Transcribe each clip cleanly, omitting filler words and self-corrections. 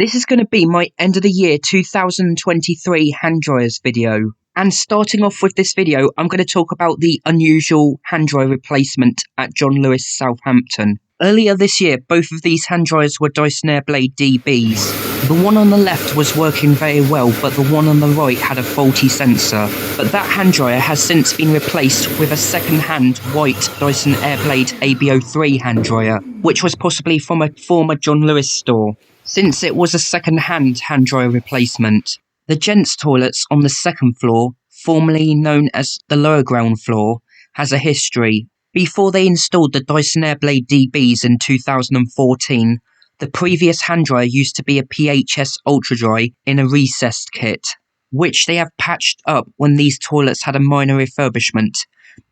This is going to be my end of the year 2023 hand dryers video. And starting off with this video, I'm going to talk about the unusual hand dryer replacement at John Lewis, Southampton. Earlier this year, both of these hand dryers were Dyson Airblade DBs. The one on the left was working very well, but the one on the right had a faulty sensor. But that hand dryer has since been replaced with a second-hand white Dyson Airblade ABO3 hand dryer, which was possibly from a former John Lewis store, since it was a second-hand hand dryer replacement. The gents' toilets on the second floor, formerly known as the lower ground floor, has a history. Before they installed the Dyson Airblade DBs in 2014, the previous hand dryer used to be a PHS Ultra Dry in a recessed kit, which they have patched up when these toilets had a minor refurbishment.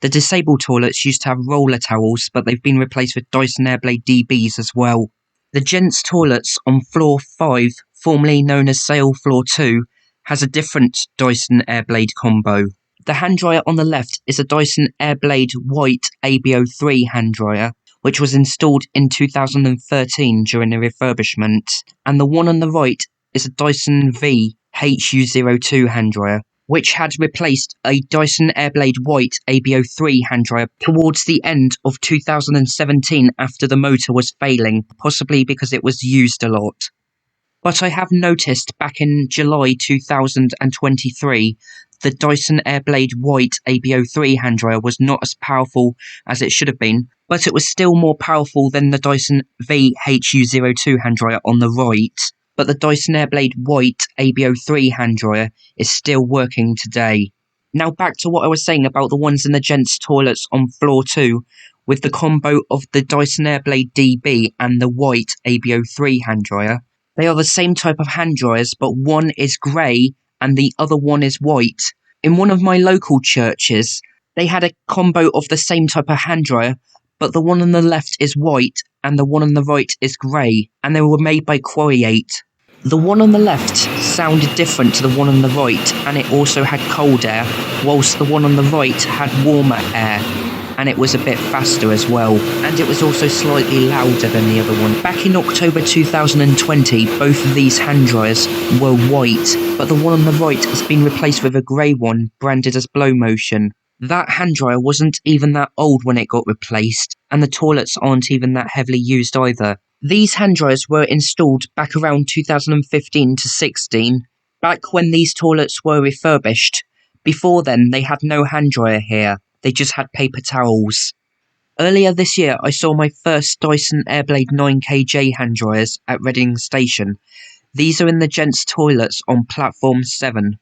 The disabled toilets used to have roller towels, but they've been replaced with Dyson Airblade DBs as well. The gents' toilets on floor 5, formerly known as Sale Floor 2, has a different Dyson Airblade combo. The hand dryer on the left is a Dyson Airblade White ABO3 hand dryer, which was installed in 2013 during a refurbishment, and the one on the right is a Dyson V HU02 hand dryer, which had replaced a Dyson Airblade White ABO3 hand dryer towards the end of 2017 after the motor was failing, possibly because it was used a lot. But I have noticed back in July 2023, the Dyson Airblade White ABO3 hand dryer was not as powerful as it should have been, but it was still more powerful than the Dyson VHU02 hand dryer on the right. But the Dyson Airblade White ABO3 hand dryer is still working today. Now back to what I was saying about the ones in the gents' toilets on floor 2, with the combo of the Dyson Airblade DB and the white ABO3 hand dryer. They are the same type of hand dryers, but one is grey and the other one is white. In one of my local churches, they had a combo of the same type of hand dryer, but the one on the left is white and the one on the right is grey, and they were made by Corroded. The one on the left sounded different to the one on the right, and it also had cold air, whilst the one on the right had warmer air, and it was a bit faster as well, and it was also slightly louder than the other one. Back in October 2020, both of these hand dryers were white, but the one on the right has been replaced with a grey one branded as Blow Motion. That hand dryer wasn't even that old when it got replaced, and the toilets aren't even that heavily used either. These hand dryers were installed back around 2015 to 16, back when these toilets were refurbished. Before then, they had no hand dryer here. They just had paper towels. Earlier this year, I saw my first Dyson Airblade 9kJ hand dryers at Reading Station. These are in the gents' toilets on platform 7.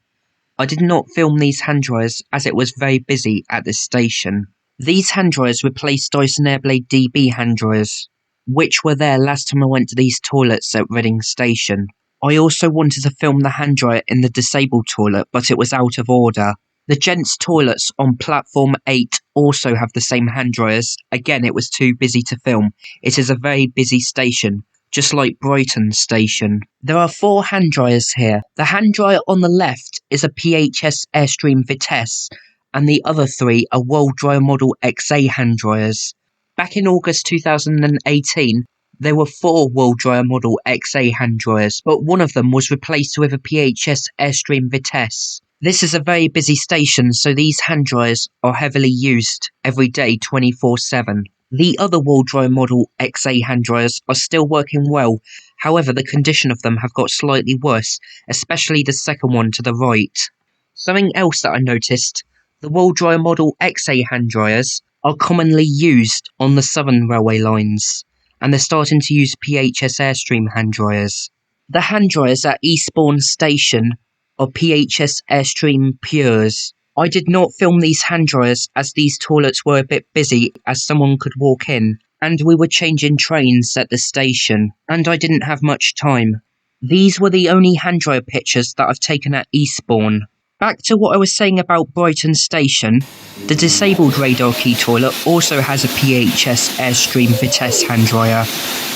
I did not film these hand dryers as it was very busy at this station. These hand dryers replaced Dyson Airblade DB hand dryers, which were there last time I went to these toilets at Reading Station. I also wanted to film the hand dryer in the disabled toilet, but it was out of order. The gents' toilets on platform 8 also have the same hand dryers. Again, it was too busy to film. It is a very busy station, just like Brighton station. There are 4 hand dryers here. The hand dryer on the left is a PHS Airstream Vitesse, and the other 3 are World Dryer Model XA hand dryers. Back in August 2018, there were 4 World Dryer Model XA hand dryers, but one of them was replaced with a PHS Airstream Vitesse. This is a very busy station, so these hand dryers are heavily used every day 24/7. The other World Dryer Model XA hand dryers are still working well, however the condition of them have got slightly worse, especially the second one to the right. Something else that I noticed, the World Dryer Model XA hand dryers are commonly used on the southern railway lines, and they're starting to use PHS Airstream hand dryers. The hand dryers at Eastbourne station are PHS Airstream Pures. I did not film these hand dryers as these toilets were a bit busy as someone could walk in, and we were changing trains at the station, and I didn't have much time. These were the only hand dryer pictures that I've taken at Eastbourne. Back to what I was saying about Brighton station, the disabled radar key toilet also has a PHS Airstream Vitesse hand dryer,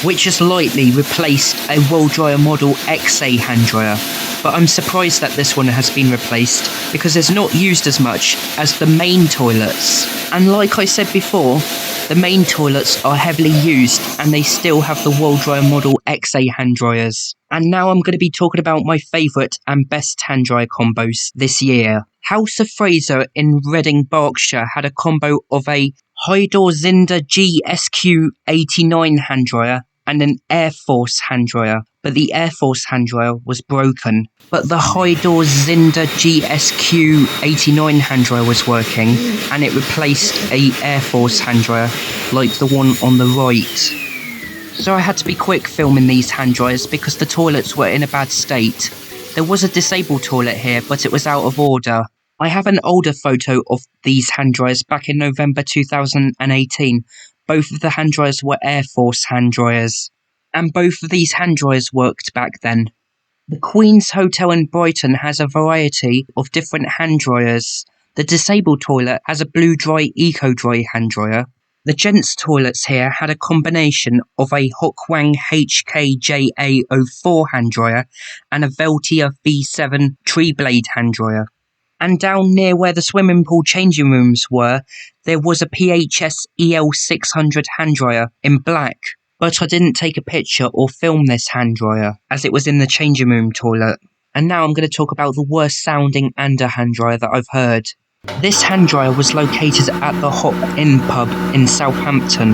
which has lightly replaced a World Dryer Model XA hand dryer, but I'm surprised that this one has been replaced because it's not used as much as the main toilets. And like I said before, the main toilets are heavily used and they still have the World Dryer Model XA hand dryers. And now I'm going to be talking about my favourite and best hand dryer combos this year. House of Fraser in Reading, Berkshire had a combo of a Hydor Zinda GSQ89 hand dryer and an Air Force hand dryer, but the Air Force hand dryer was broken. But the Hydor Zinda GSQ89 hand dryer was working, and it replaced a Air Force hand dryer like the one on the right. So I had to be quick filming these hand dryers because the toilets were in a bad state. There was a disabled toilet here, but it was out of order. I have an older photo of these hand dryers back in November 2018. Both of the hand dryers were Air Force hand dryers, and both of these hand dryers worked back then. The Queen's Hotel in Brighton has a variety of different hand dryers. The disabled toilet has a Blue Dry Eco Dry hand dryer. The gents' toilets here had a combination of a Hokwang HKJA04 hand dryer and a Veltia V7 Tree Blade hand dryer. And down near where the swimming pool changing rooms were, there was a PHS EL600 hand dryer in black. But I didn't take a picture or film this hand dryer, as it was in the changing room toilet. And now I'm going to talk about the worst sounding Anda hand dryer that I've heard. This hand dryer was located at the Hop Inn pub in Southampton.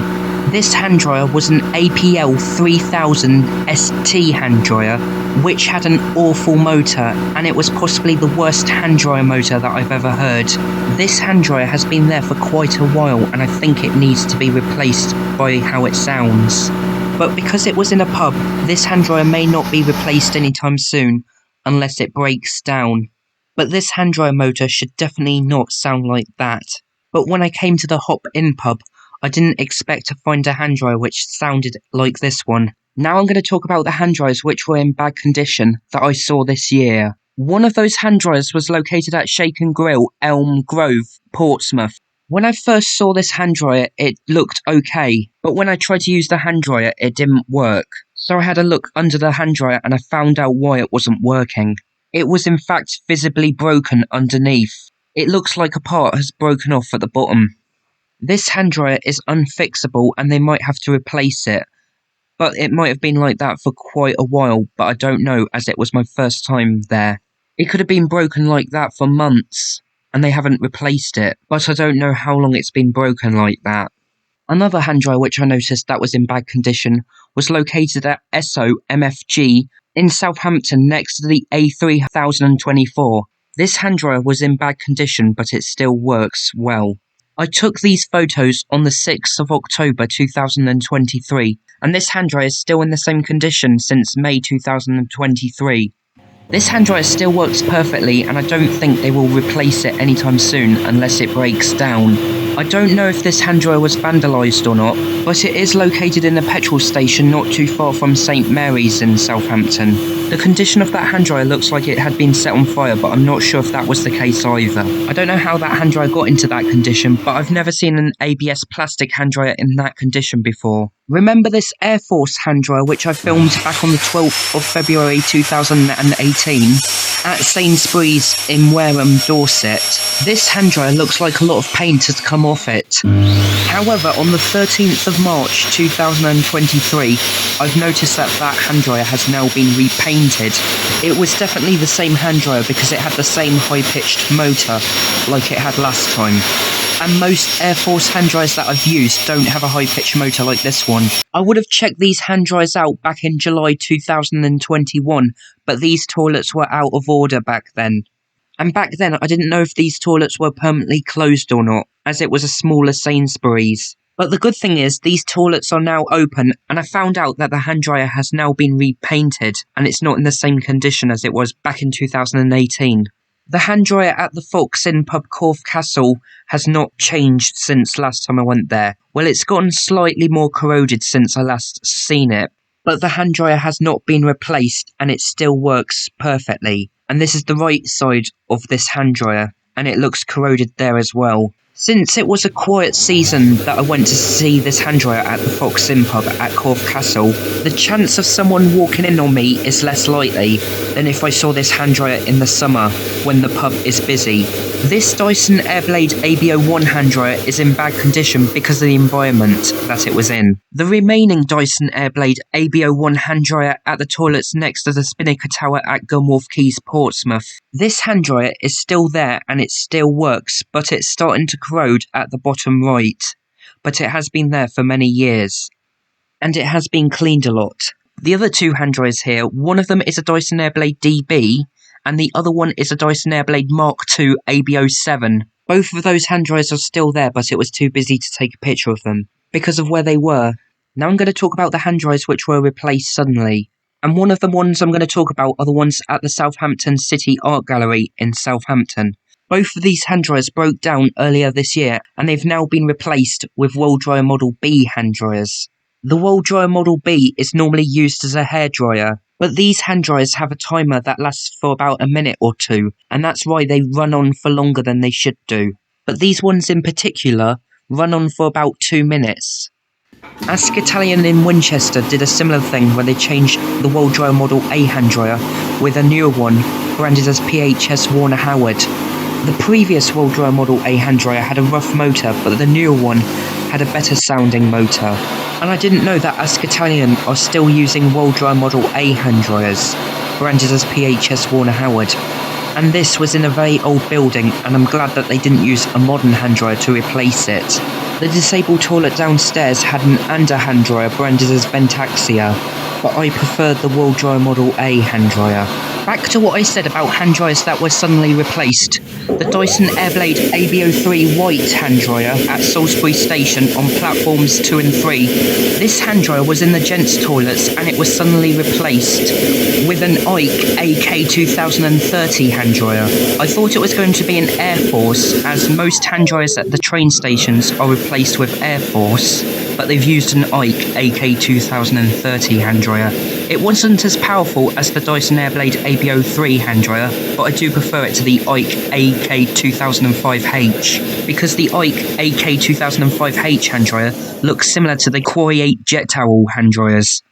This hand dryer was an APL 3000 ST hand dryer, which had an awful motor, and it was possibly the worst hand dryer motor that I've ever heard. This hand dryer has been there for quite a while, and I think it needs to be replaced by how it sounds. But because it was in a pub, this hand dryer may not be replaced anytime soon, unless it breaks down. But this hand dryer motor should definitely not sound like that. But when I came to the Hop Inn pub, I didn't expect to find a hand dryer which sounded like this one. Now I'm going to talk about the hand dryers which were in bad condition that I saw this year. One of those hand dryers was located at Shake and Grill, Elm Grove, Portsmouth. When I first saw this hand dryer, it looked okay, but when I tried to use the hand dryer, it didn't work. So I had a look under the hand dryer and I found out why it wasn't working. It was in fact visibly broken underneath. It looks like a part has broken off at the bottom. This hand dryer is unfixable and they might have to replace it. But it might have been like that for quite a while, but I don't know as it was my first time there. It could have been broken like that for months and they haven't replaced it, but I don't know how long it's been broken like that. Another hand dryer which I noticed that was in bad condition was located at Esso MFG in Southampton next to the A3024. This hand dryer was in bad condition, but it still works well. I took these photos on the 6th of October 2023, and this hand dryer is still in the same condition since May 2023. This hand dryer still works perfectly, and I don't think they will replace it anytime soon unless it breaks down. I don't know if this hand dryer was vandalised or not, but it is located in a petrol station not too far from St Mary's in Southampton. The condition of that hand dryer looks like it had been set on fire, but I'm not sure if that was the case either. I don't know how that hand dryer got into that condition, but I've never seen an ABS plastic hand dryer in that condition before. Remember this Air Force hand dryer which I filmed back on the 12th of February 2018 at Salisbury's in Wareham, Dorset? This hand dryer looks like a lot of paint has come off it. However, on the 13th of March 2023, I've noticed that that hand dryer has now been repainted. It was definitely the same hand dryer because it had the same high-pitched motor like it had last time. And most Air Force hand dryers that I've used don't have a high-pitched motor like this one. I would have checked these hand dryers out back in July 2021, but these toilets were out of order back then. And back then I didn't know if these toilets were permanently closed or not, as it was a smaller Sainsbury's. But the good thing is, these toilets are now open, and I found out that the hand dryer has now been repainted, and it's not in the same condition as it was back in 2018. The hand dryer at the Fox Inn pub Corfe Castle has not changed since last time I went there. Well, it's gotten slightly more corroded since I last seen it, but the hand dryer has not been replaced and it still works perfectly. And this is the right side of this hand dryer, and it looks corroded there as well. Since it was a quiet season that I went to see this hand dryer at the Fox Inn pub at Corfe Castle, the chance of someone walking in on me is less likely than if I saw this hand dryer in the summer when the pub is busy. This Dyson Airblade ABO1 hand dryer is in bad condition because of the environment that it was in. The remaining Dyson Airblade ABO1 hand dryer at the toilets next to the Spinnaker Tower at Gunwharf Quays, Portsmouth. This hand dryer is still there and it still works, but it's starting to corrode at the bottom right. But it has been there for many years. And it has been cleaned a lot. The other two hand dryers here, one of them is a Dyson Airblade DB, and the other one is a Dyson Airblade Mark II ABO7. Both of those hand dryers are still there, but it was too busy to take a picture of them, because of where they were. Now I'm going to talk about the hand dryers which were replaced suddenly. And one of the ones I'm going to talk about are the ones at the Southampton City Art Gallery in Southampton. Both of these hand dryers broke down earlier this year, and they've now been replaced with World Dryer Model B hand dryers. The World Dryer Model B is normally used as a hairdryer, but these hand dryers have a timer that lasts for about a minute or two, and that's why they run on for longer than they should do. But these ones in particular run on for about 2 minutes. Ask Italian in Winchester did a similar thing when they changed the World Dryer Model A hand dryer with a newer one branded as PHS Warner Howard. The previous World Dryer Model A hand dryer had a rough motor, but the newer one had a better sounding motor. And I didn't know that Ask Italian are still using World Dryer Model A hand dryers, branded as PHS Warner Howard. And this was in a very old building, and I'm glad that they didn't use a modern hand dryer to replace it. The disabled toilet downstairs had an Anda hand dryer branded as Ventaxia, but I preferred the World Dryer Model A hand dryer. Back to what I said about hand dryers that were suddenly replaced. The Dyson Airblade ABO3 white hand dryer at Salisbury Station on platforms 2 and 3. This hand dryer was in the gents' toilets and it was suddenly replaced with an Ike AK2030 hand dryer. I thought it was going to be an Air Force, as most hand dryers at the train stations are replaced with Air Force, but they've used an Ike AK2030 hand dryer. It wasn't as powerful as the Dyson Airblade ABO3 hand dryer, but I do prefer it to the Ike AK2005H, because the Ike AK2005H hand dryer looks similar to the Quarry 8 jet towel hand dryers.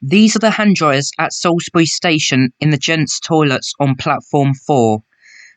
These are the hand dryers at Salisbury Station in the gents' toilets on platform 4.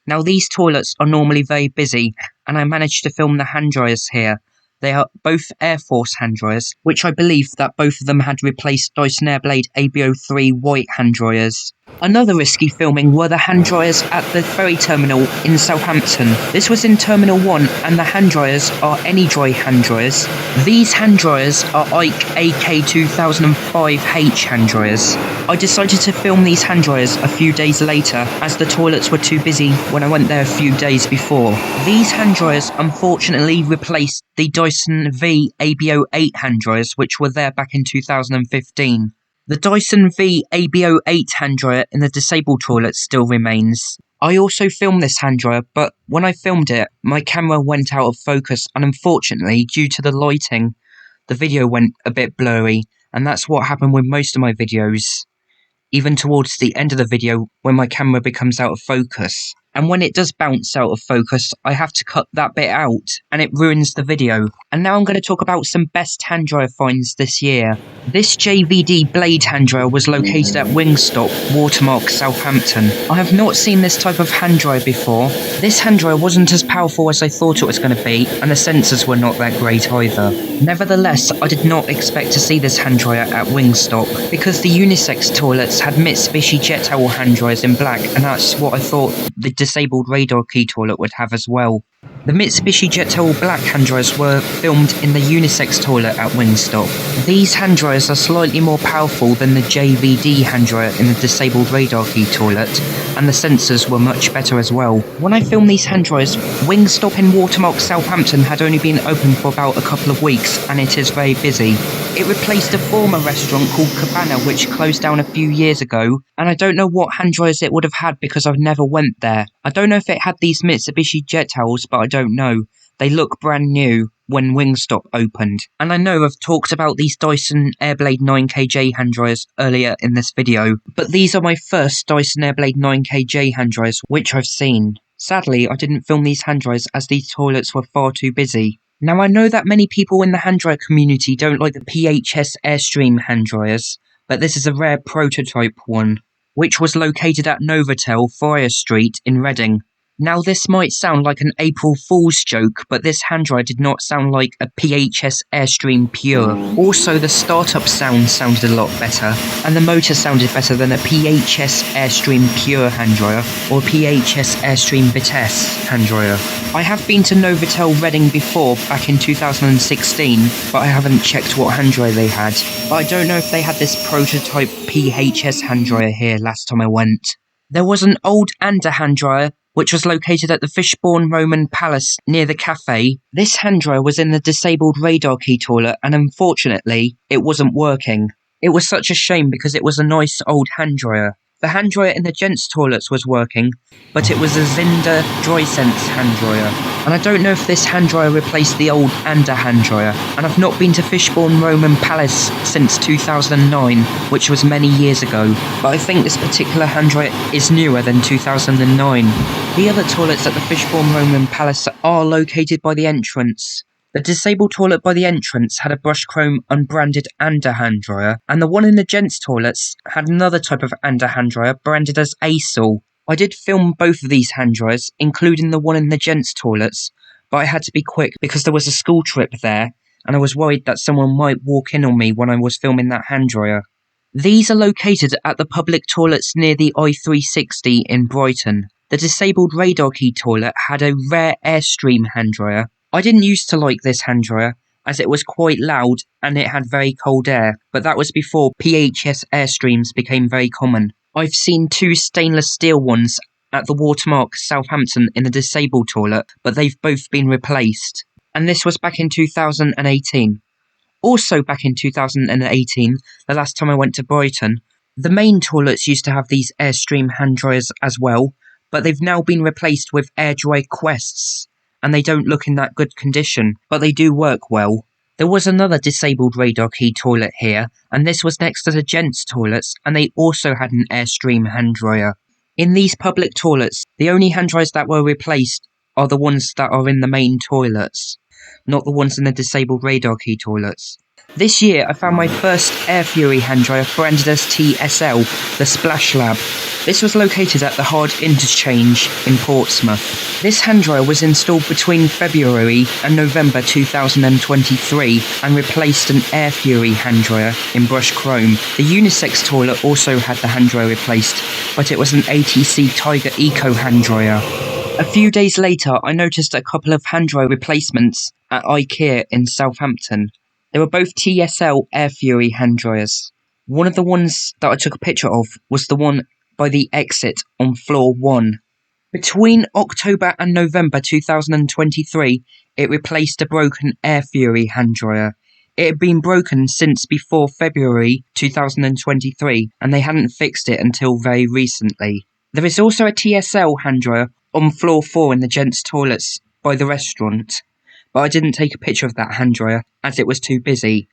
Now these toilets are normally very busy, and I managed to film the hand dryers here. They are both Air Force hand dryers, which I believe that both of them had replaced Dyson Airblade ABO3 white hand dryers. Another risky filming were the hand dryers at the Ferry terminal in Southampton. This was in Terminal 1, and the hand dryers are AnyDry hand dryers. These hand dryers are Ike AK2005H hand dryers. I decided to film these hand dryers a few days later, as the toilets were too busy when I went there a few days before. These hand dryers unfortunately replaced the Dyson V ABO8 hand dryers, which were there back in 2015. The Dyson V ABO8 hand dryer in the disabled toilet still remains. I also filmed this hand dryer, but when I filmed it, my camera went out of focus, and unfortunately, due to the lighting, the video went a bit blurry, and that's what happened with most of my videos. Even towards the end of the video, when my camera becomes out of focus. And when it does bounce out of focus, I have to cut that bit out, and it ruins the video. And now I'm going to talk about some best hand dryer finds this year. This JVD blade hand dryer was located at Wingstop, Watermark, Southampton. I have not seen this type of hand dryer before. This hand dryer wasn't as powerful as I thought it was going to be, and the sensors were not that great either. Nevertheless, I did not expect to see this hand dryer at Wingstop, because the unisex toilets had Mitsubishi jet towel hand dryers in black, and that's what I thought the disabled radar key toilet would have as well. The Mitsubishi jet towel black hand dryers were filmed in the unisex toilet at Wingstop. These hand dryers are slightly more powerful than the JVD hand dryer in the disabled radar key toilet, and the sensors were much better as well. When I filmed these hand dryers, Wingstop in Watermark, Southampton had only been open for about a couple of weeks, and it is very busy. It replaced a former restaurant called Cabana, which closed down a few years ago, and I don't know what hand dryers it would have had because I've never went there. I don't know if it had these Mitsubishi jet towels, but I don't know. They look brand new when Wingstop opened. And I know I've talked about these Dyson Airblade 9KJ hand dryers earlier in this video, but these are my first Dyson Airblade 9KJ hand dryers which I've seen. Sadly, I didn't film these hand dryers as these toilets were far too busy. Now I know that many people in the hand dryer community don't like the PHS Airstream hand dryers, but this is a rare prototype one, which was located at Novotel, Friar Street in Reading. Now this might sound like an April Fool's joke, but this hand dryer did not sound like a PHS Airstream Pure. Also, the startup sound sounded a lot better, and the motor sounded better than a PHS Airstream Pure hand dryer or PHS Airstream Vitesse hand dryer. I have been to Novotel Reading before, back in 2016, but I haven't checked what hand dryer they had. But I don't know if they had this prototype PHS hand dryer here last time I went. There was an old Asda hand dryer which was located at the Fishbourne Roman Palace near the cafe. This hand dryer was in the disabled radar key toilet, and unfortunately, it wasn't working. It was such a shame because it was a nice old hand dryer. The hand dryer in the gents' toilets was working, but it was a Zinda DrySense hand dryer. And I don't know if this hand dryer replaced the old Asda hand dryer, and I've not been to Fishbourne Roman Palace since 2009, which was many years ago, but I think this particular hand dryer is newer than 2009. The other toilets at the Fishbourne Roman Palace are located by the entrance. The disabled toilet by the entrance had a brushed chrome unbranded Asda hand dryer, and the one in the gents' toilets had another type of Asda hand dryer branded as Asal. I did film both of these hand dryers, including the one in the gents' toilets, but I had to be quick because there was a school trip there, and I was worried that someone might walk in on me when I was filming that hand dryer. These are located at the public toilets near the I-360 in Brighton. The disabled radar key toilet had a rare Airstream hand dryer. I didn't used to like this hand dryer, as it was quite loud and it had very cold air, but that was before PHS Airstreams became very common. I've seen two stainless steel ones at the Watermark, Southampton in the disabled toilet, but they've both been replaced. And this was back in 2018. Also back in 2018, the last time I went to Brighton, the main toilets used to have these Airstream hand dryers as well, but they've now been replaced with air dry Quests, and they don't look in that good condition, but they do work well. There was another disabled radar key toilet here, and this was next to the gents' toilets, and they also had an Airstream hand dryer. In these public toilets, the only hand dryers that were replaced are the ones that are in the main toilets, not the ones in the disabled radar key toilets. This year, I found my first Air Fury hand dryer branded as TSL, the Splash Lab. This was located at the Hard Interchange in Portsmouth. This hand dryer was installed between February and November 2023 and replaced an Air Fury hand dryer in brushed chrome. The unisex toilet also had the hand dryer replaced, but it was an ATC Tiger Eco hand dryer. A few days later, I noticed a couple of hand dryer replacements at Ikea in Southampton. They were both TSL Air Fury hand dryers. One of the ones that I took a picture of was the one by the exit on floor 1. Between October and November 2023, it replaced a broken Air Fury hand dryer. It had been broken since before February 2023, and they hadn't fixed it until very recently. There is also a TSL hand dryer on floor 4 in the gents' toilets by the restaurant, but I didn't take a picture of that hand dryer as it was too busy.